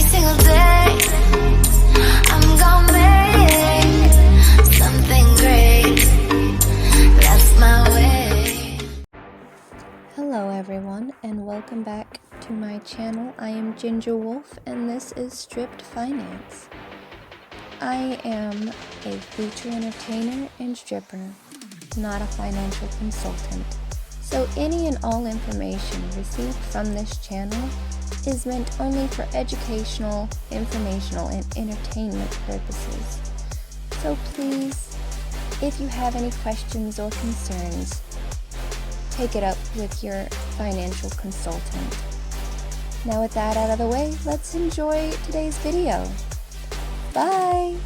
single day. I'm gonna make something great. That's my way. Hello everyone, and welcome back to my channel. I am Ginger Wolf, and this is Stripped Finance. I am a future entertainer and stripper, not a financial consultant. So any and all information received from this channel is meant only for educational, informational, and entertainment purposes. So please, if you have any questions or concerns, take it up with your financial consultant. Now with that out of the way, let's enjoy today's video. Bye!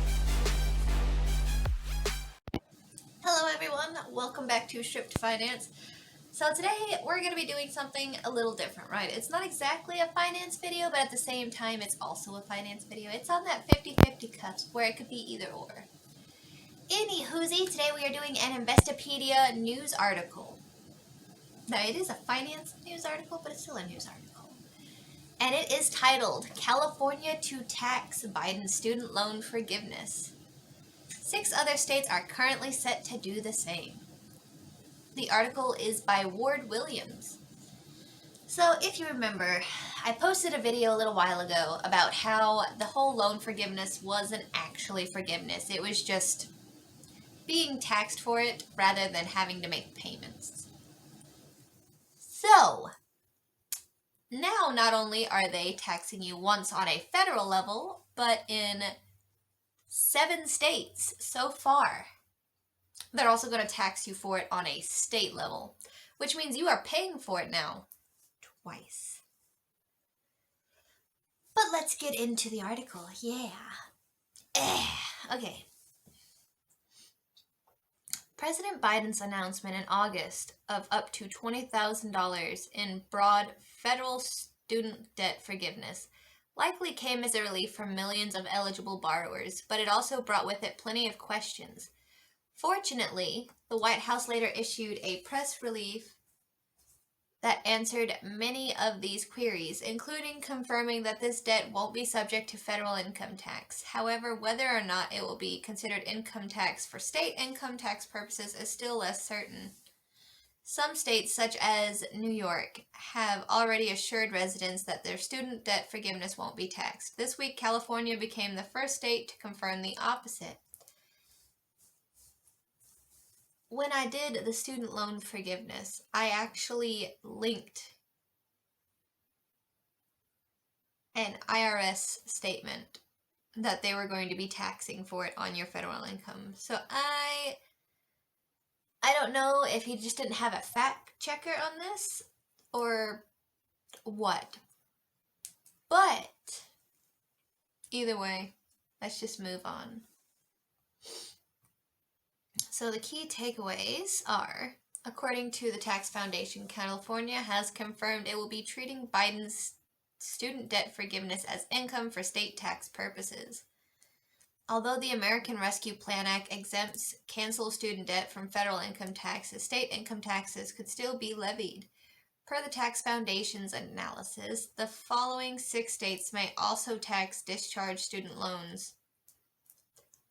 Hello everyone, welcome back to Stripped Finance. So today we're going to be doing something a little different, right? It's not exactly a finance video, but at the same time it's also a finance video. It's on that 50-50 cusp where it could be either or. Anywhoosie, today we are doing an Investopedia news article. Now it is a finance news article, but it's still a news article. And it is titled, California to Tax Biden Student Loan Forgiveness. 6 other states are currently set to do the same. The article is by Ward Williams. So if you remember, I posted a video a little while ago about how the whole loan forgiveness wasn't actually forgiveness. It was just being taxed for it rather than having to make payments. So now not only are they taxing you once on a federal level, but in 7 states so far. They're also going to tax you for it on a state level, which means you are paying for it now twice. But let's get into the article. Yeah. Okay. President Biden's announcement in August of up to $20,000 in broad federal student debt forgiveness likely came as a relief for millions of eligible borrowers, but it also brought with it plenty of questions. Fortunately, the White House later issued a press release that answered many of these queries, including confirming that this debt won't be subject to federal income tax. However, whether or not it will be considered income tax for state income tax purposes is still less certain. Some states, such as New York, have already assured residents that their student debt forgiveness won't be taxed. This week, California became the first state to confirm the opposite. When I did the student loan forgiveness, I actually linked an IRS statement that they were going to be taxing for it on your federal income. So I don't know if he just didn't have a fact checker on this or what. But either way, let's just move on. So the key takeaways are, according to the Tax Foundation, California has confirmed it will be treating Biden's student debt forgiveness as income for state tax purposes. Although the American Rescue Plan Act exempts canceled student debt from federal income taxes, state income taxes could still be levied. Per the Tax Foundation's analysis, the following 6 states may also tax discharged student loans: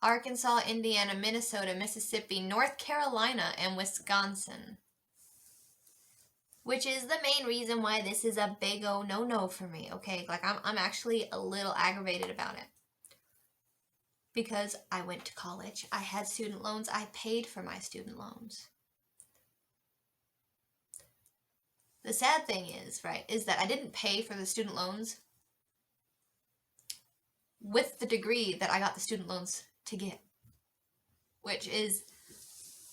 Arkansas, Indiana, Minnesota, Mississippi, North Carolina, and Wisconsin. Which is the main reason why this is a big oh no for me, okay? Like I'm actually a little aggravated about it. Because I went to college, I had student loans, I paid for my student loans. The sad thing is, right, is that I didn't pay for the student loans with the degree that I got the student loans to get, which is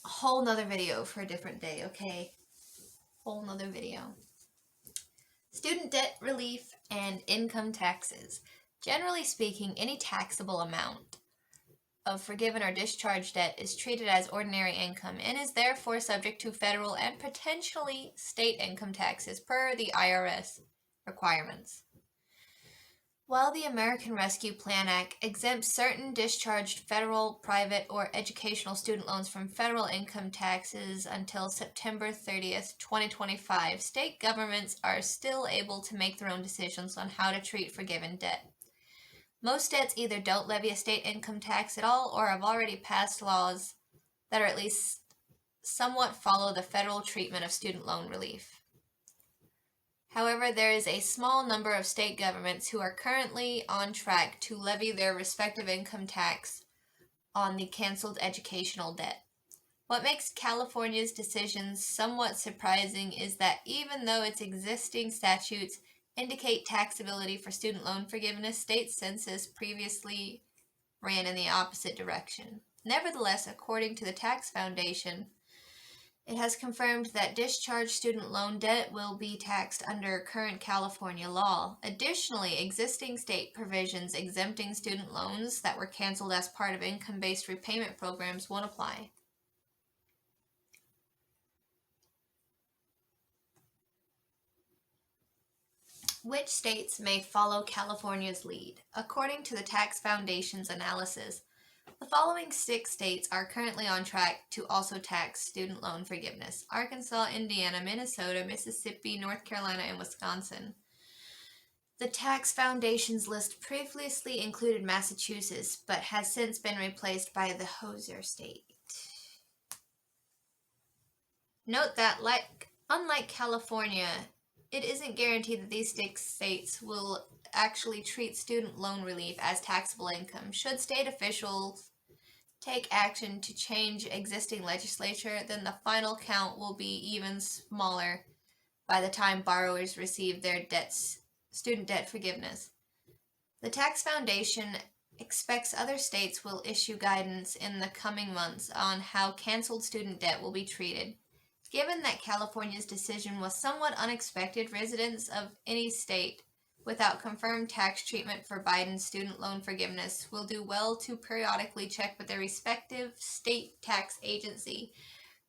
a whole nother video for a different day, okay? Whole nother video. Student debt relief and income taxes. Generally speaking, any taxable amount of forgiven or discharged debt is treated as ordinary income and is therefore subject to federal and potentially state income taxes per the IRS requirements. While the American Rescue Plan Act exempts certain discharged federal, private, or educational student loans from federal income taxes until September 30th, 2025, state governments are still able to make their own decisions on how to treat forgiven debt. Most states either don't levy a state income tax at all or have already passed laws that are at least somewhat follow the federal treatment of student loan relief. However, there is a small number of state governments who are currently on track to levy their respective income tax on the canceled educational debt. What makes California's decisions somewhat surprising is that even though its existing statutes indicate taxability for student loan forgiveness, state census previously ran in the opposite direction. Nevertheless, according to the Tax Foundation, it has confirmed that discharged student loan debt will be taxed under current California law. Additionally, existing state provisions exempting student loans that were canceled as part of income-based repayment programs won't apply. Which states may follow California's lead? According to the Tax Foundation's analysis, the following 6 states are currently on track to also tax student loan forgiveness: Arkansas, Indiana, Minnesota, Mississippi, North Carolina, and Wisconsin. The Tax Foundation's list previously included Massachusetts, but has since been replaced by the Hoosier state. Note that, unlike California, it isn't guaranteed that these 6 states will actually treat student loan relief as taxable income. Should state officials take action to change existing legislature, then the final count will be even smaller by the time borrowers receive their student debt forgiveness. The Tax Foundation expects other states will issue guidance in the coming months on how canceled student debt will be treated. Given that California's decision was somewhat unexpected, residents of any state without confirmed tax treatment for Biden's student loan forgiveness will do well to periodically check with their respective state tax agency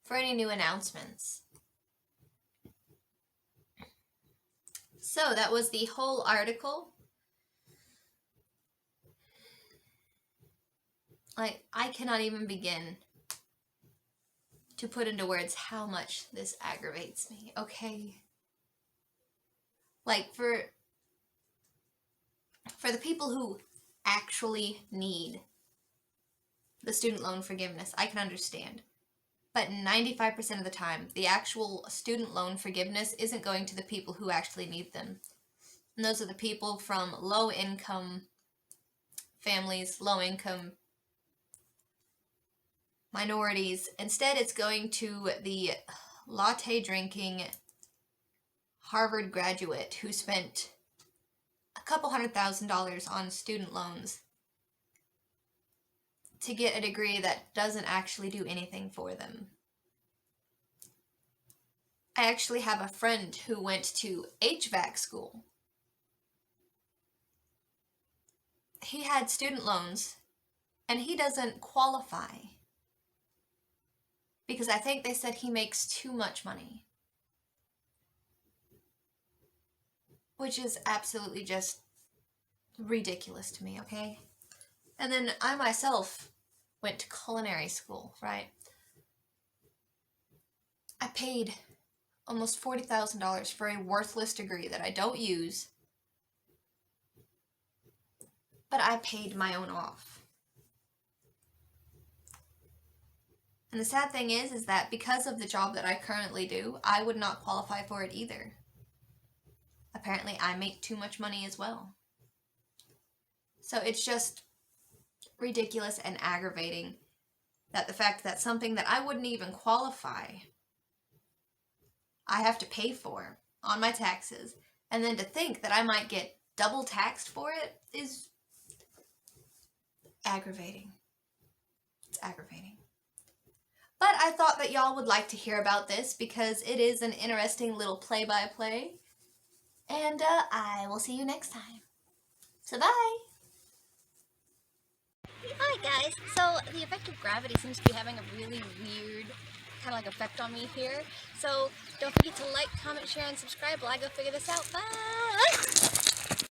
for any new announcements. So that was the whole article. I cannot even begin to put into words how much this aggravates me, okay? For the people who actually need the student loan forgiveness, I can understand. But 95% of the time, the actual student loan forgiveness isn't going to the people who actually need them. And those are the people from low-income families, low-income minorities. Instead, it's going to the latte-drinking Harvard graduate who spent a couple $100,000 on student loans to get a degree that doesn't actually do anything for them. I actually have a friend who went to HVAC school. He had student loans, and he doesn't qualify because I think they said he makes too much money, which is absolutely just ridiculous to me, okay? And then I myself went to culinary school, right? I paid almost $40,000 for a worthless degree that I don't use, but I paid my own off. And the sad thing is that because of the job that I currently do, I would not qualify for it either. Apparently, I make too much money as well. So it's just ridiculous and aggravating that the fact that something that I wouldn't even qualify, I have to pay for on my taxes, and then to think that I might get double taxed for it is aggravating. It's aggravating. But I thought that y'all would like to hear about this because it is an interesting little play-by-play. And I will see you next time. So bye! Hi guys! So the effect of gravity seems to be having a really weird kind of like effect on me here. So don't forget to like, comment, share, and subscribe while I go figure this out. Bye!